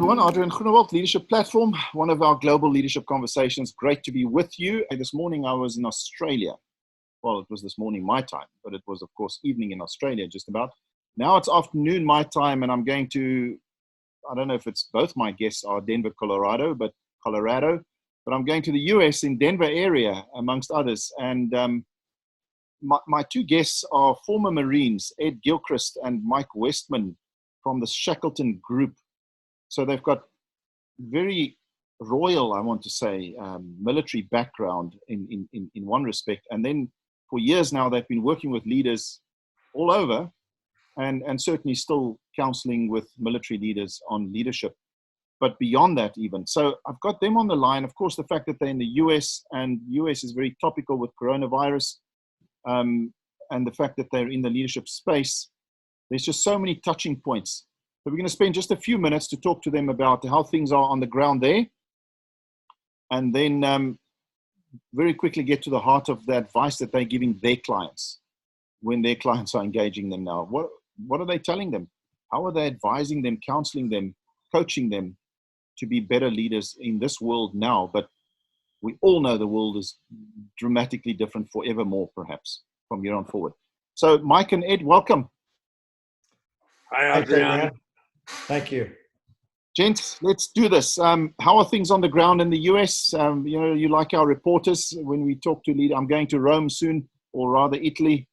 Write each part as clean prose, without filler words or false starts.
everyone. Adriaan Groenewald, Leadership Platform, one of our global leadership conversations. Great to be with you. This morning I was in Australia. Well, it was this morning my time, but it was, of course, evening in Australia just about. Now it's afternoon my time, and I'm going to, I don't know if it's both my guests are Denver, Colorado, but I'm going to the US in Denver area, amongst others. And my two guests are former Marines, Ed Gillcrist and Mike Westman from the Shackleton Group. So they've got very royal, I want to say, military background in one respect. And then for years now, they've been working with leaders all over and certainly still counseling with military leaders on leadership, but beyond that even. So I've got them on the line. Of course, the fact that they're in the US, and US is very topical with coronavirus, and the fact that they're in the leadership space, there's just so many touching points. So we're going to spend just a few minutes to talk to them about how things are on the ground there, and then very quickly get to the heart of the advice that they're giving their clients when their clients are engaging them now. What are they telling them? How are they advising them, counseling them, coaching them to be better leaders in this world now? But we all know the world is dramatically different forevermore, perhaps, from here on forward. So Mike and Ed, welcome. Hi, Adriaan. Thank you. Gents, let's do this. How are things on the ground in the US? You like our reporters when we talk to lead. I'm going to Rome soon, or rather Italy.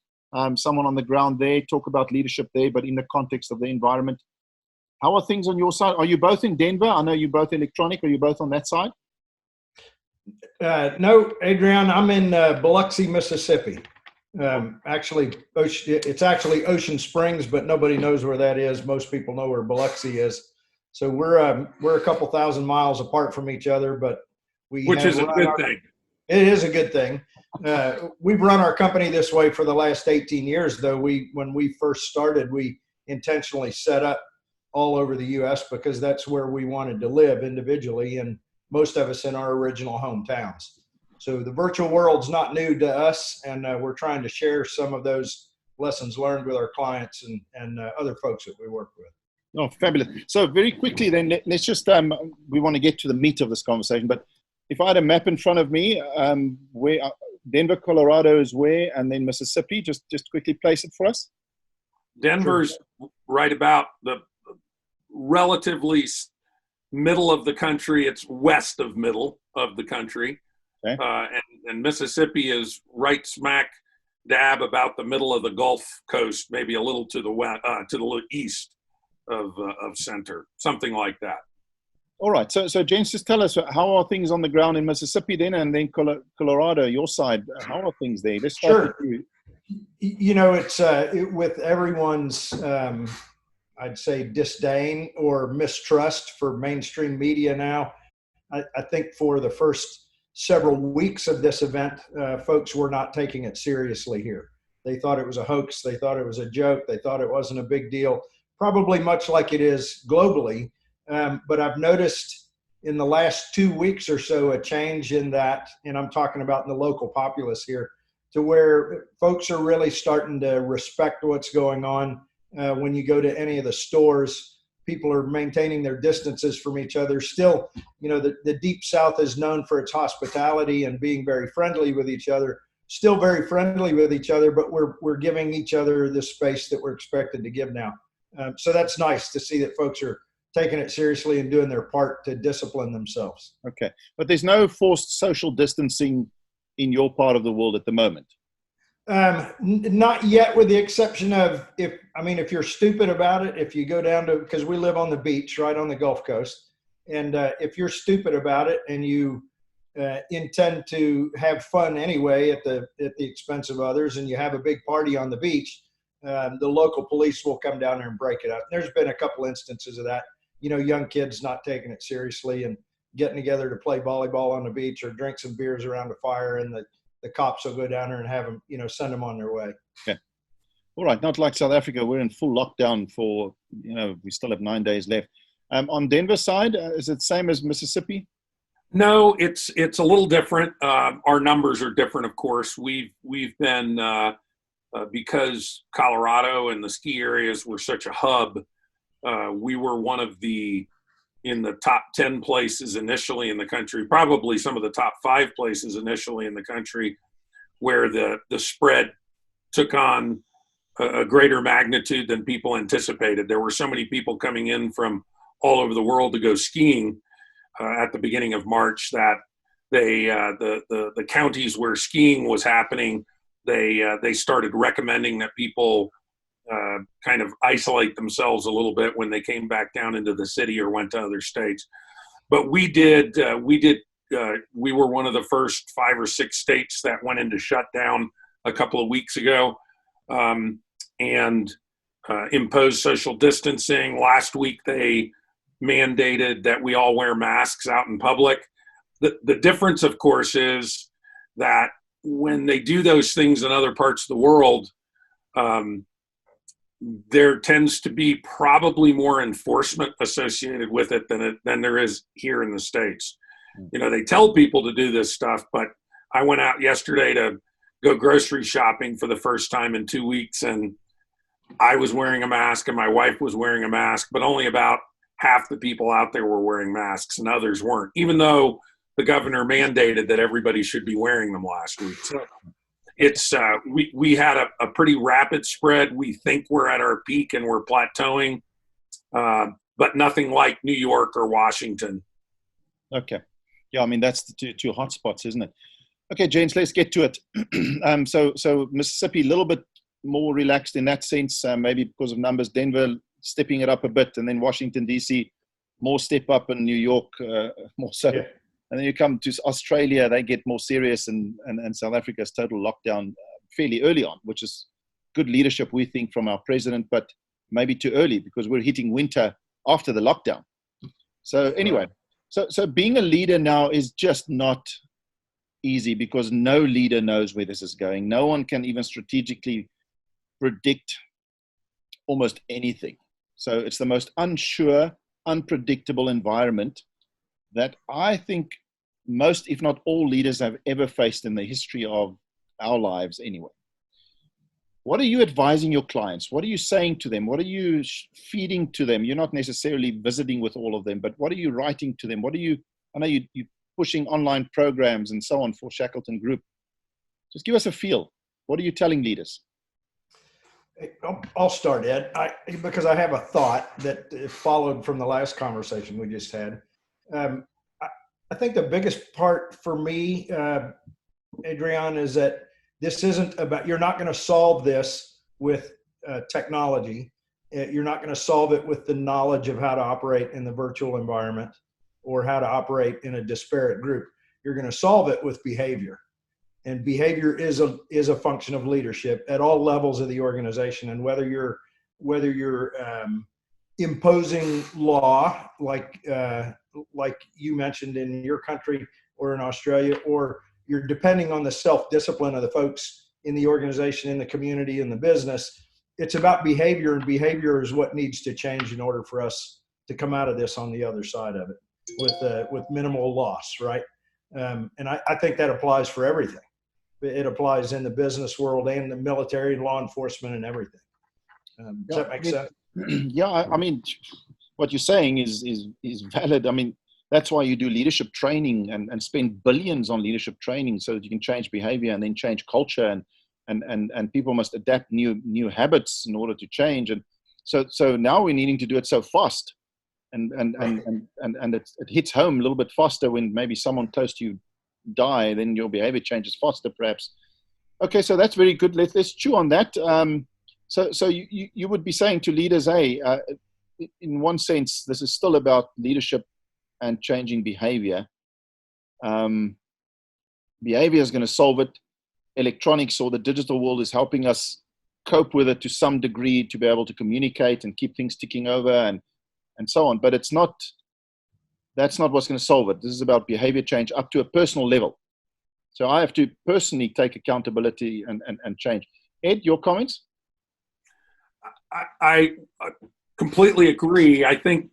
Someone on the ground there, talk about leadership there, but in the context of the environment. How are things on your side? Are you both in Denver? I know you're both electronic. Are you both on that side? No, Adriaan, I'm in Biloxi, Mississippi. Actually, it's actually Ocean Springs, but nobody knows where that is. Most people know where Biloxi is. So we're a couple thousand miles apart from each other, but which is a good thing. It is a good thing. We've run our company this way for the last 18 years, though. When we first started, we intentionally set up all over the U.S. because that's where we wanted to live individually, and most of us in our original hometowns. So the virtual world's not new to us, and we're trying to share some of those lessons learned with our clients and other folks that we work with. Oh, fabulous. So very quickly then, let's just, we want to get to the meat of this conversation, but if I had a map in front of me, where Denver, Colorado is where, and then Mississippi, just quickly place it for us. Denver's right about the relatively middle of the country. It's west of middle of the country. Okay. And Mississippi is right smack dab about the middle of the Gulf Coast, maybe a little to the west, to the east of center, something like that. All right. So James, just tell us, how are things on the ground in Mississippi then, and then Colorado, your side? How are things there? Let's start with you. You know, it's with everyone's, I'd say, disdain or mistrust for mainstream media now. I think for the first several weeks of this event, folks were not taking it seriously here. They thought it was a hoax. They thought it was a joke. They thought it wasn't a big deal, probably much like it is globally. But I've noticed in the last 2 weeks or so a change in that, and I'm talking about in the local populace here, to where folks are really starting to respect what's going on. When you go to any of the stores, people are maintaining their distances from each other. Still, you know, the Deep South is known for its hospitality and being very friendly with each other. Still very friendly with each other, but we're giving each other the space that we're expected to give now. So that's nice to see that folks are taking it seriously and doing their part to discipline themselves. Okay. But there's no forced social distancing in your part of the world at the moment? Not yet, with the exception of if you're stupid about it, if you go down to, because we live on the beach right on the Gulf Coast, and if you're stupid about it and you intend to have fun anyway at the expense of others, and you have a big party on the beach, the local police will come down there and break it up. There's been a couple instances of that, you know, young kids not taking it seriously and getting together to play volleyball on the beach or drink some beers around a fire, and the cops will go down there and have them, you know, send them on their way. Okay. All right. Not like South Africa. We're in full lockdown for, you know, we still have 9 days left. On Denver's side, is it the same as Mississippi? No, it's a little different. Our numbers are different, of course. We've been, because Colorado and the ski areas were such a hub, we were one of the in the top 10 places initially in the country, probably some of the top 5 places initially in the country, where the spread took on a greater magnitude than people anticipated. There were so many people coming in from all over the world to go skiing at the beginning of March that the counties where skiing was happening, they started recommending that people kind of isolate themselves a little bit when they came back down into the city or went to other states. But we were one of the first 5 or 6 states that went into shutdown a couple of weeks ago, and imposed social distancing. Last week, they mandated that we all wear masks out in public. The difference, of course, is that when they do those things in other parts of the world, there tends to be probably more enforcement associated with it than there is here in the States. You know, they tell people to do this stuff, but I went out yesterday to go grocery shopping for the first time in 2 weeks, and I was wearing a mask and my wife was wearing a mask, but only about half the people out there were wearing masks and others weren't, even though the governor mandated that everybody should be wearing them last week. So it's we had a pretty rapid spread. We think we're at our peak and we're plateauing, but nothing like New York or Washington. Okay. Yeah, I mean, that's the two hot spots, isn't it? Okay, James, let's get to it. So Mississippi, a little bit more relaxed in that sense, maybe because of numbers. Denver stepping it up a bit, and then Washington, D.C., more step up, and New York more so. Yeah. And then you come to Australia, they get more serious, and South Africa's total lockdown fairly early on, which is good leadership, we think, from our president, but maybe too early because we're hitting winter after the lockdown. So anyway, so being a leader now is just not easy because no leader knows where this is going. No one can even strategically predict almost anything. So it's the most unsure, unpredictable environment that I think most, if not all, leaders have ever faced in the history of our lives anyway. What are you advising your clients? What are you saying to them? What are you feeding to them? You're not necessarily visiting with all of them, but what are you writing to them? I know you're pushing online programs and so on for Shackleton Group. Just give us a feel. What are you telling leaders? I'll start, Ed, because I have a thought that followed from the last conversation we just had. I think the biggest part for me, Adriaan, is that this isn't about, you're not going to solve this with technology. You're not going to solve it with the knowledge of how to operate in the virtual environment or how to operate in a disparate group. You're going to solve it with behavior. And behavior is a function of leadership at all levels of the organization. And whether you're imposing law like you mentioned in your country or in Australia, or you're depending on the self-discipline of the folks in the organization, in the community, in the business, it's about behavior, and behavior is what needs to change in order for us to come out of this on the other side of it with minimal loss, right? And I think that applies for everything. It applies in the business world and the military, law enforcement, and everything. Does that make sense? Yeah, I mean, what you're saying is valid. I mean, that's why you do leadership training and spend billions on leadership training so that you can change behavior and then change culture, and people must adapt new habits in order to change. And so now we're needing to do it so fast, and it hits home a little bit faster when maybe someone close to you die, then your behavior changes faster, perhaps. Okay, so that's very good. Let's chew on that. So you would be saying to leaders, hey, in one sense, this is still about leadership and changing behavior. Behavior is going to solve it. Electronics or the digital world is helping us cope with it to some degree to be able to communicate and keep things ticking over and so on. But that's not what's going to solve it. This is about behavior change up to a personal level. So I have to personally take accountability and change. Ed, your comments? I completely agree. I think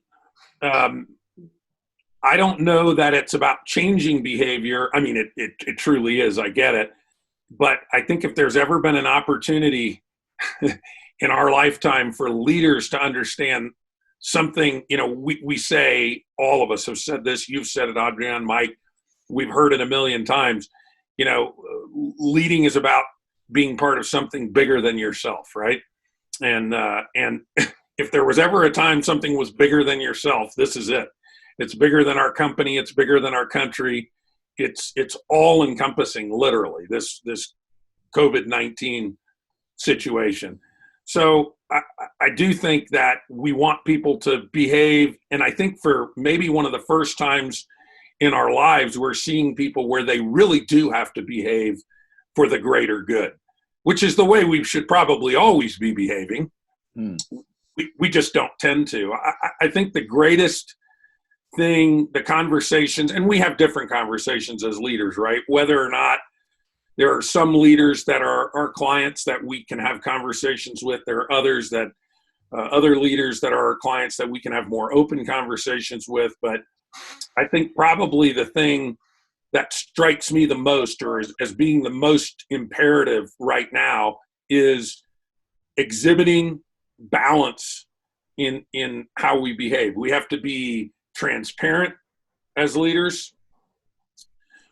I don't know that it's about changing behavior. I mean, it truly is. I get it. But I think if there's ever been an opportunity in our lifetime for leaders to understand something, we say all of us have said this. You've said it, Adriaan, Mike. We've heard it a million times. Leading is about being part of something bigger than yourself, right? And if there was ever a time something was bigger than yourself, this is it. It's bigger than our company. It's bigger than our country. It's all encompassing, literally, this COVID-19 situation. So I do think that we want people to behave. And I think for maybe one of the first times in our lives, we're seeing people where they really do have to behave for the greater good, which is the way we should probably always be behaving. We just don't tend to. I think the greatest thing, the conversations, and we have different conversations as leaders, right? Whether or not there are some leaders that are our clients that we can have conversations with. There are others that, other leaders that are our clients that we can have more open conversations with. But I think probably the thing that strikes me the most, or as being the most imperative right now, is exhibiting balance in how we behave. We have to be transparent as leaders.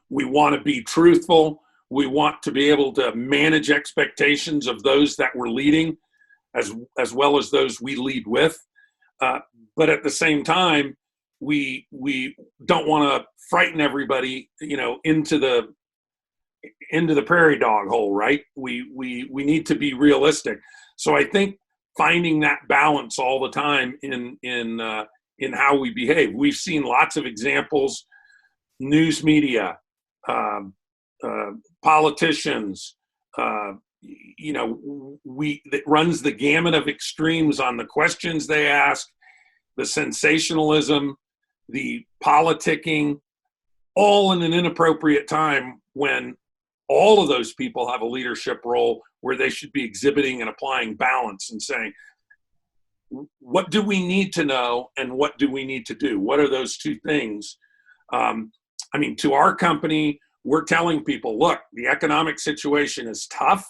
We want to be truthful. We want to be able to manage expectations of those that we're leading, as well as those we lead with. But at the same time, we don't want to frighten everybody, into the prairie dog hole, right? We need to be realistic. So I think finding that balance all the time in how we behave. We've seen lots of examples, news media, politicians, it runs the gamut of extremes on the questions they ask, the sensationalism, the politicking, all in an inappropriate time when all of those people have a leadership role where they should be exhibiting and applying balance and saying, what do we need to know and what do we need to do? What are those two things? To our company, we're telling people, look, the economic situation is tough.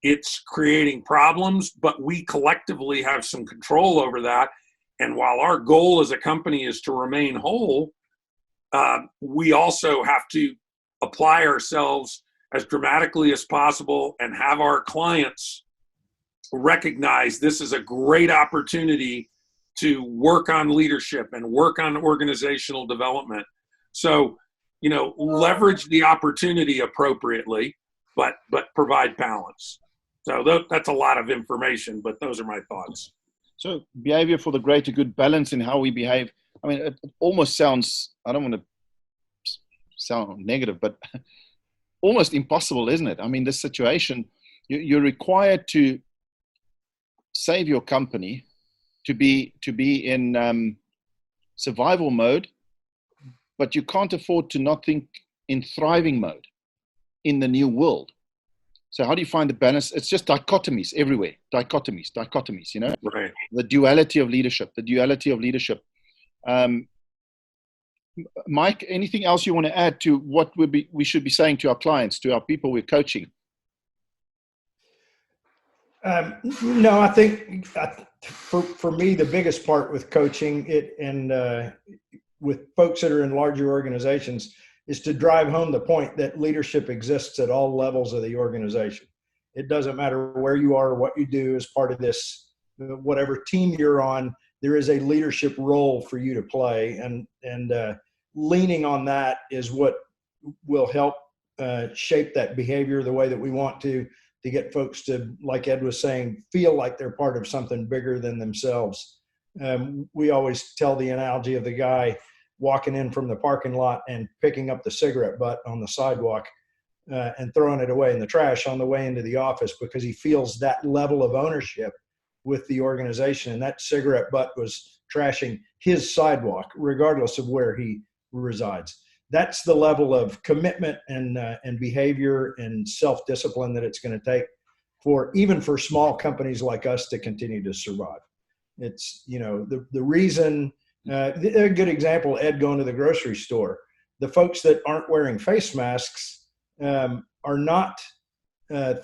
It's creating problems, but we collectively have some control over that. And while our goal as a company is to remain whole, we also have to apply ourselves as dramatically as possible and have our clients recognize this is a great opportunity to work on leadership and work on organizational development. So, leverage the opportunity appropriately, but provide balance. So that's a lot of information, but those are my thoughts. So behavior for the greater good, balance in how we behave. It almost sounds, I don't want to sound negative, but almost impossible, isn't it? This situation, you're required to save your company, to be in survival mode, but you can't afford to not think in thriving mode in the new world. So how do you find the balance? It's just dichotomies everywhere. Dichotomies, Right. The duality of leadership. Mike, anything else you want to add to what we should be saying to our clients, to our people we're coaching? No, I think for me, the biggest part with coaching with folks that are in larger organizations is to drive home the point that leadership exists at all levels of the organization. It doesn't matter where you are or what you do as part of this, whatever team you're on, there is a leadership role for you to play. And leaning on that is what will help shape that behavior the way that we want to get folks to, like Ed was saying, feel like they're part of something bigger than themselves. We always tell the analogy of the guy walking in from the parking lot and picking up the cigarette butt on the sidewalk and throwing it away in the trash on the way into the office because he feels that level of ownership with the organization. And that cigarette butt was trashing his sidewalk, regardless of where he resides. That's the level of commitment and behavior and self-discipline that it's going to take even for small companies like us to continue to survive. It's, the reason, a good example, Ed going to the grocery store. The folks that aren't wearing face masks are not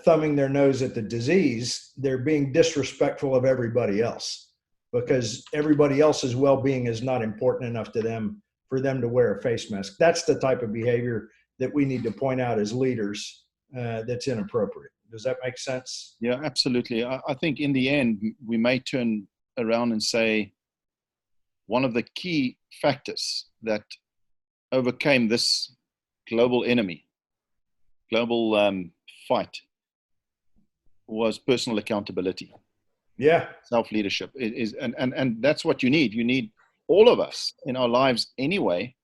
thumbing their nose at the disease. They're being disrespectful of everybody else. because everybody else's well-being is not important enough to them for them to wear a face mask. That's the type of behavior that we need to point out as leaders that's inappropriate. Does that make sense? Yeah, absolutely. I think in the end, we may turn around and say one of the key factors that overcame this global enemy, global fight, was personal accountability. Yeah. Self-leadership is, and that's what you need. You need all of us in our lives anyway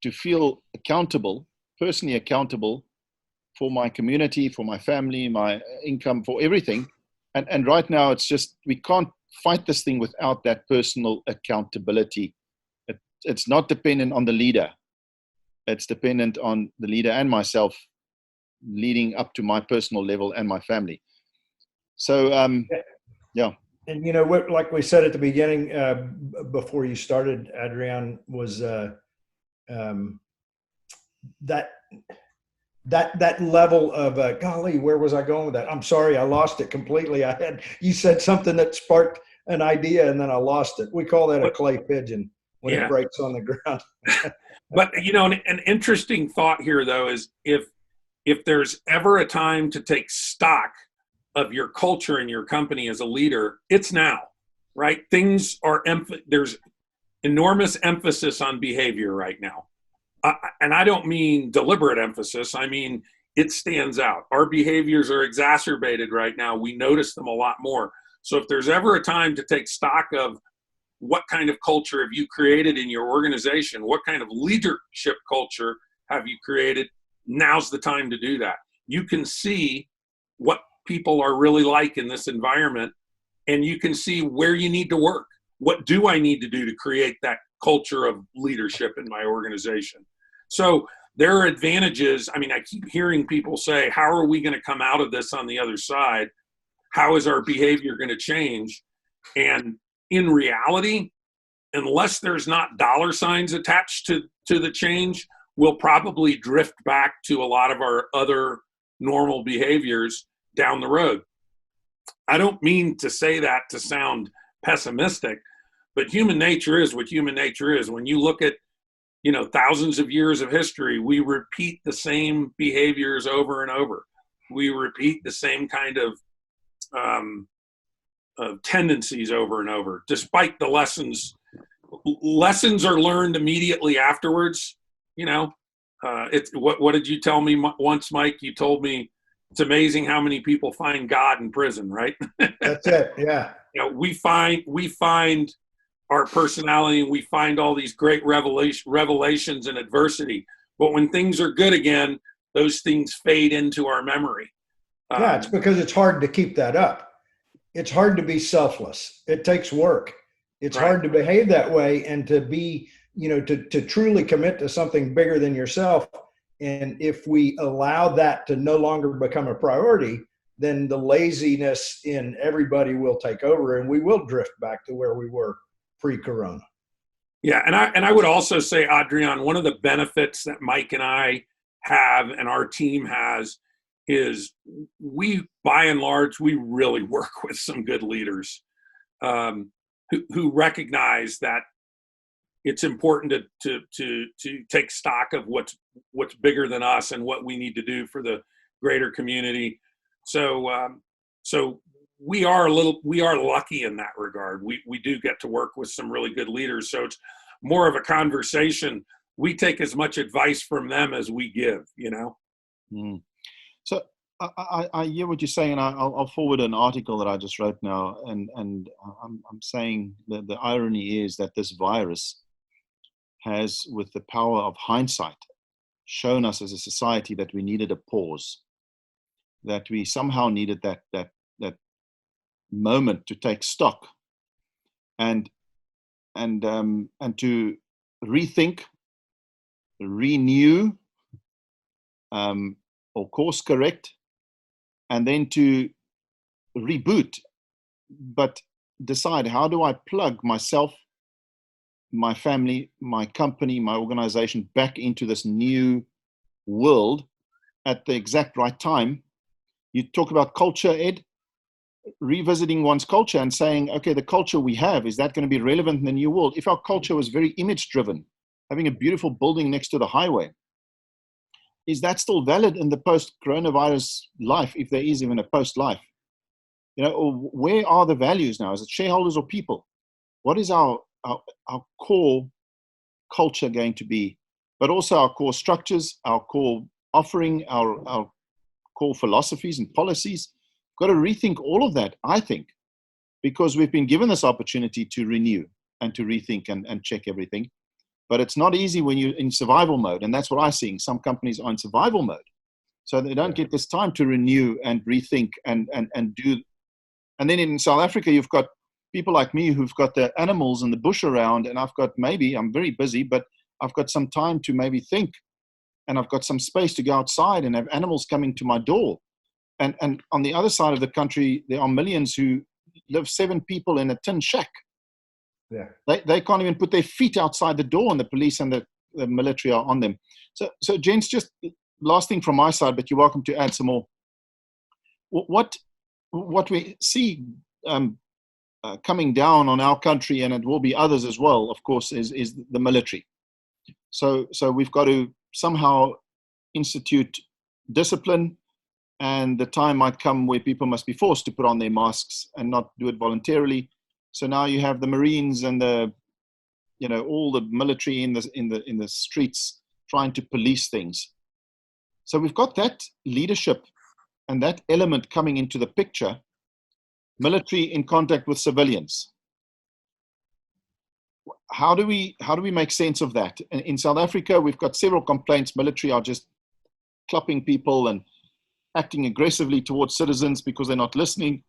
to feel accountable, personally accountable for my community, for my family, my income, for everything. And right now it's just, we can't fight this thing without that personal accountability. It's not dependent on the leader. It's dependent on the leader and myself leading up to my personal level and my family. So, yeah. And you know what, like we said at the beginning, before you started, Adriaan, was that level of golly, where was I going with that? I'm sorry, I lost it completely. You said something that sparked an idea, and then I lost it. We call that a clay pigeon when it breaks on the ground. But you know, an interesting thought here though is if there's ever a time to take stock of your culture and your company as a leader, it's now, right? Things are there's enormous emphasis on behavior right now. And I don't mean deliberate emphasis. I mean, it stands out. Our behaviors are exacerbated right now. We notice them a lot more. So if there's ever a time to take stock of what kind of culture have you created in your organization, what kind of leadership culture have you created, now's the time to do that. You can see what people are really like in this environment, and you can see where you need to work. What do I need to do to create that culture of leadership in my organization? So there are advantages. I mean, I keep hearing people say, how are we going to come out of this on the other side? How is our behavior going to change? And in reality, unless there's not dollar signs attached to the change, we'll probably drift back to a lot of our other normal behaviors down the road. I don't mean to say that to sound pessimistic, but human nature is what human nature is. When you look at, you know, thousands of years of history, we repeat the same behaviors over and over. We repeat the same kind of tendencies over and over, despite the lessons. Lessons are learned immediately afterwards. You know, it's what did you tell me once, Mike? You told me it's amazing how many people find God in prison, right? That's it. Yeah. You know, we find our personality, and we find all these great revelations in adversity. But when things are good again, those things fade into our memory. Yeah, it's because it's hard to keep that up. It's hard to be selfless. It takes work. It's hard to behave that way and to be, you know, to truly commit to something bigger than yourself. And if we allow that to no longer become a priority, then the laziness in everybody will take over, and we will drift back to where we were pre-corona. Yeah, and I would also say, Adriaan, one of the benefits that Mike and I have and our team has is we, by and large, we really work with some good leaders who recognize that it's important to take stock of what's bigger than us and what we need to do for the greater community. So we are lucky in that regard. We do get to work with some really good leaders. So it's more of a conversation. We take as much advice from them as we give, you know? Mm. So I hear what you're saying, and I'll forward an article that I just wrote now. And I'm saying that the irony is that this virus has, with the power of hindsight, shown us as a society that we needed a pause, that we somehow needed that moment to take stock and to rethink, renew, or course correct, and then to reboot, but decide, how do I plug myself, my family, my company, my organization back into this new world at the exact right time? You talk about culture, Ed. revisiting one's culture and saying, okay, the culture we have, is that going to be relevant in the new world? If our culture was very image driven, having a beautiful building next to the highway, is that still valid in the post-coronavirus life, if there is even a post-life? Or where are the values now? Is it shareholders or people? What is our core culture going to be? But also our core structures, our core offering, our core philosophies and policies. Got to rethink all of that, I think, because we've been given this opportunity to renew and to rethink and check everything. But it's not easy when you're in survival mode. And that's what I'm seeing. Some companies are in survival mode. So they don't get this time to renew and rethink and do. And then in South Africa, you've got people like me who've got the animals and the bush around. And I'm very busy, but I've got some time to maybe think. And I've got some space to go outside and have animals coming to my door. And on the other side of the country, there are millions who live 7 people in a tin shack. Yeah, they can't even put their feet outside the door, and the police and the military are on them. So gents, just last thing from my side, but you're welcome to add some more. What we see coming down on our country, and it will be others as well, of course, is the military. So we've got to somehow institute discipline, and the time might come where people must be forced to put on their masks and not do it voluntarily. So now you have the Marines and all the military in the streets trying to police things. So we've got that leadership and that element coming into the picture. Military in contact with civilians. How do we make sense of that? In South Africa, we've got several complaints. Military are just clubbing people and acting aggressively towards citizens because they're not listening.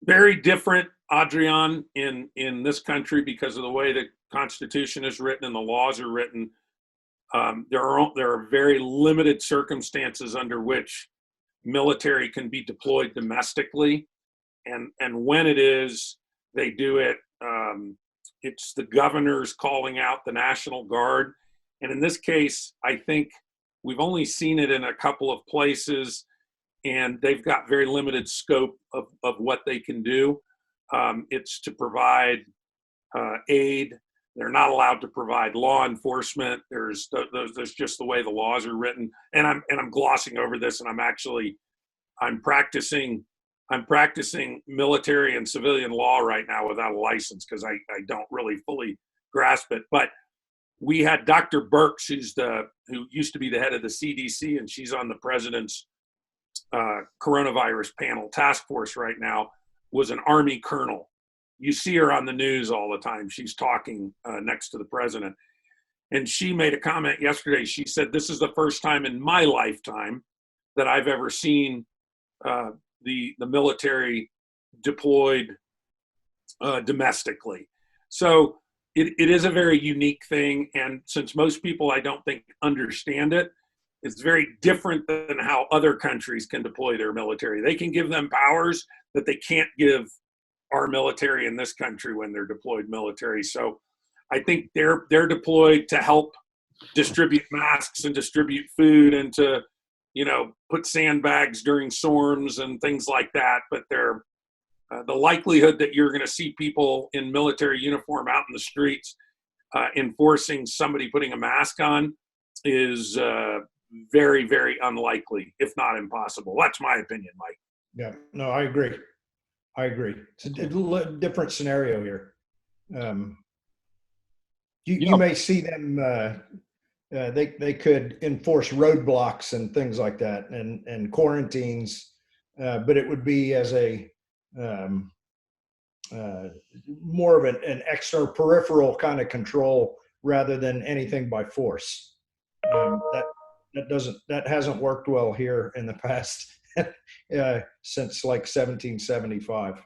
Very different, Adriaan, in this country because of the way the Constitution is written and the laws are written. There are very limited circumstances under which military can be deployed domestically, and when it is, they do it. It's the governors calling out the National Guard, and in this case, I think we've only seen it in a couple of places, and they've got very limited scope of what they can do. It's to provide aid. They're not allowed to provide law enforcement. There's just the way the laws are written. And I'm glossing over this, and I'm practicing military and civilian law right now without a license because I don't really fully grasp it. But we had Dr. Birx, who used to be the head of the CDC, and she's on the president's coronavirus panel task force right now, was an Army colonel. You see her on the news all the time. She's talking next to the president. And she made a comment yesterday. She said, "This is the first time in my lifetime that I've ever seen the military deployed domestically." So it is a very unique thing. And since most people, I don't think, understand it, it's very different than how other countries can deploy their military. They can give them powers that they can't give our military in this country when they're deployed military. So I think they're deployed to help distribute masks and distribute food and to, put sandbags during storms and things like that. But they're the likelihood that you're going to see people in military uniform out in the streets enforcing somebody putting a mask on is very, very unlikely, if not impossible. That's my opinion, Mike. Yeah, no, I agree. It's a different scenario here. You may see them, they could enforce roadblocks and things like that and quarantines, but it would be as a more of an extra peripheral kind of control rather than anything by force. That hasn't worked well here in the past since like 1775.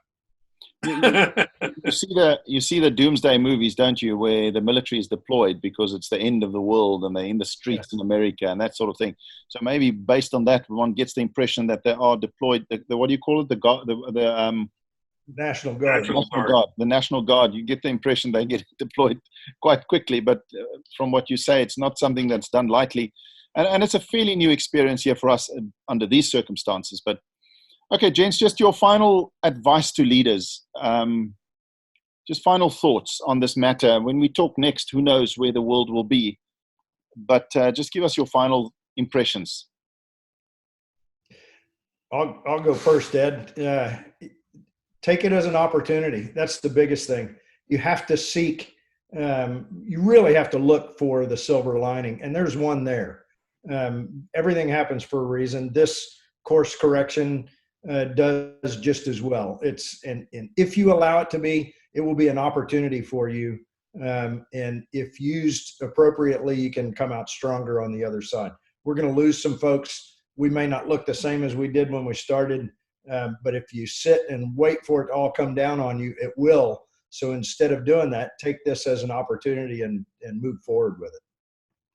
You see the doomsday movies, don't you, where the military is deployed because it's the end of the world and they're in the streets in America and that sort of thing. So maybe based on that, one gets the impression that they are deployed. The what do you call it? The National Guard. The National Guard. You get the impression they get deployed quite quickly, but from what you say, it's not something that's done lightly. And it's a fairly new experience here for us under these circumstances. But Okay, gents, just your final advice to leaders. Just final thoughts on this matter. When we talk next, who knows where the world will be. But just give us your final impressions. I'll go first, Ed. Take it as an opportunity. That's the biggest thing. You have to seek, you really have to look for the silver lining, and there's one there. Everything happens for a reason. This course correction does just as well. And if you allow it to be, it will be an opportunity for you. And if used appropriately, you can come out stronger on the other side. We're going to lose some folks. We may not look the same as we did when we started, but if you sit and wait for it to all come down on you, it will. So instead of doing that, take this as an opportunity and move forward with it.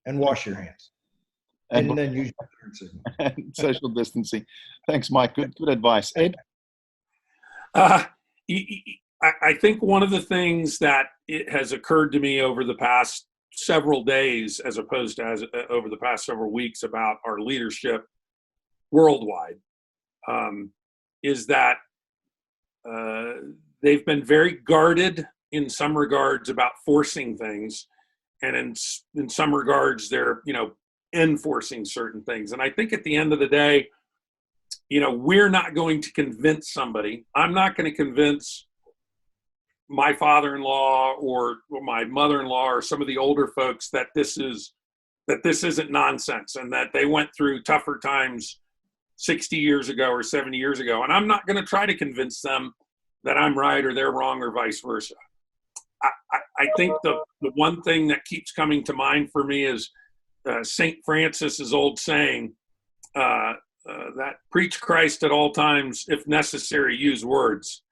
And wash your hands. And then use your turn signal. And social distancing. Thanks, Mike. Good advice. Ed? I think one of the things that it has occurred to me over the past several days, as opposed to over the past several weeks, about our leadership worldwide, is that they've been very guarded in some regards about forcing things, and in some regards they're enforcing certain things. And I think at the end of the day, we're not going to convince somebody. I'm not going to convince my father-in-law or my mother-in-law or some of the older folks that this isn't nonsense and that they went through tougher times 60 years ago or 70 years ago. And I'm not going to try to convince them that I'm right or they're wrong or vice versa. I think the one thing that keeps coming to mind for me is St. Francis's old saying, that preach Christ at all times, if necessary, use words.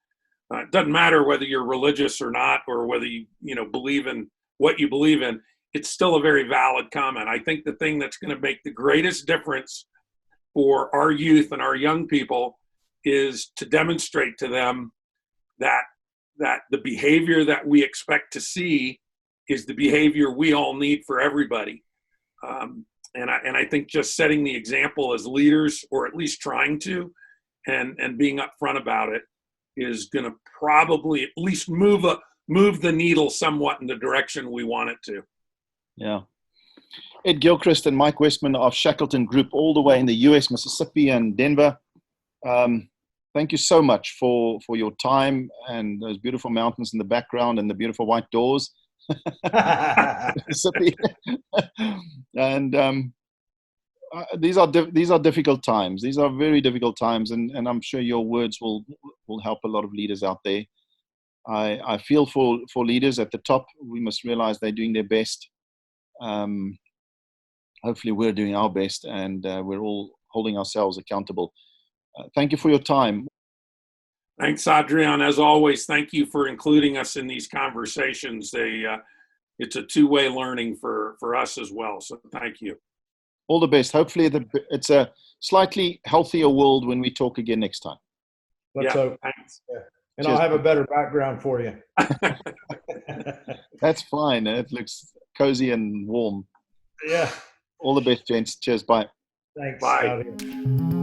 It doesn't matter whether you're religious or not, or whether you believe in what you believe in. It's still a very valid comment. I think the thing that's going to make the greatest difference for our youth and our young people is to demonstrate to them that the behavior that we expect to see is the behavior we all need for everybody. And I think just setting the example as leaders, or at least trying to, and being upfront about it, is going to probably at least move the needle somewhat in the direction we want it to. Yeah. Ed Gillcrist and Mike Westman of Shackleton Group, all the way in the US, Mississippi, and Denver. Thank you so much for your time and those beautiful mountains in the background and the beautiful white doors. Mississippi. And these are difficult times. These are very difficult times, and I'm sure your words will help a lot of leaders out there. I feel for leaders at the top. We must realize they're doing their best. Hopefully we're doing our best, and we're all holding ourselves accountable. Thank you for your time. Thanks, Adriaan. As always, thank you for including us in these conversations. It's a two-way learning for us as well. So thank you. All the best. Hopefully it's a slightly healthier world when we talk again next time. Let's hope. Thanks. Yeah. And cheers. I'll have a better background for you. That's fine. It looks cozy and warm. Yeah. All the best, gents. Cheers. Bye. Thanks. Bye.